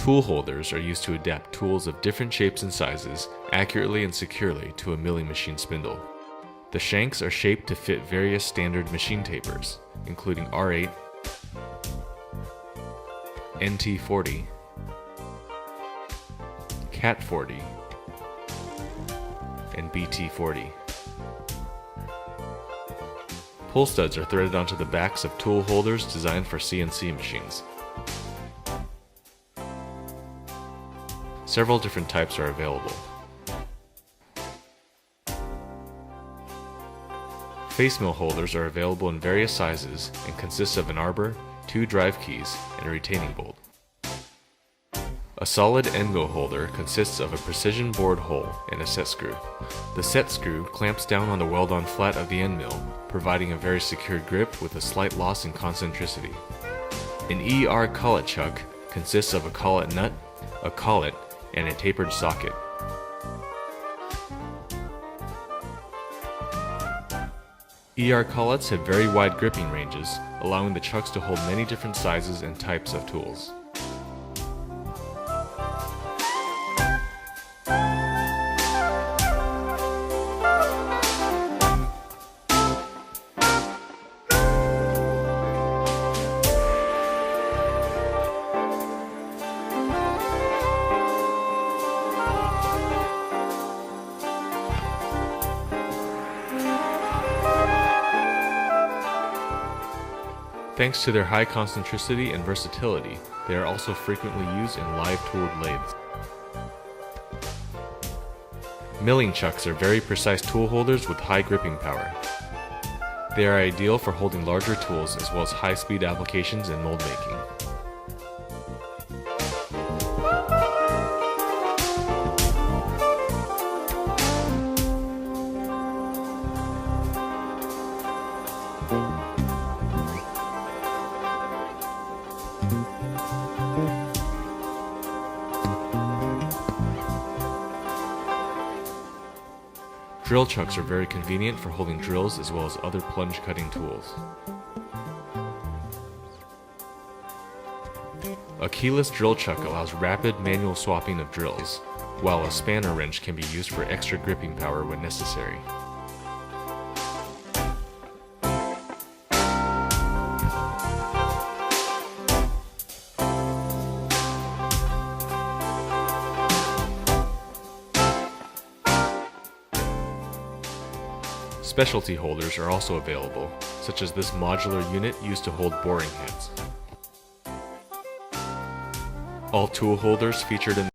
Tool holders are used to adapt tools of different shapes and sizes accurately and securely to a milling machine spindle. The shanks are shaped to fit various standard machine tapers, including R8, NT40, CAT40, and BT40. Pull studs are threaded onto the backs of tool holders designed for CNC machines. Several different types are available. Face mill holders are available in various sizes and consist of an arbor, 2 drive keys, and a retaining bolt. A solid end mill holder consists of a precision bored hole and a set screw. The set screw clamps down on the weld-on flat of the end mill, providing a very secure grip with a slight loss in concentricity. An ER collet chuck consists of a collet nut, a collet, and a tapered socket. ER collets have very wide gripping ranges, allowing the chucks to hold many different sizes and types of tools. Thanks to their high concentricity and versatility, they are also frequently used in live tooled lathes. Milling chucks are very precise tool holders with high gripping power. They are ideal for holding larger tools as well as high-speed applications in mold making. Drill chucks are very convenient for holding drills as well as other plunge cutting tools. A keyless drill chuck allows rapid manual swapping of drills, while a spanner wrench can be used for extra gripping power when necessary. Specialty holders are also available, such as this modular unit used to hold boring heads. All tool holders featured in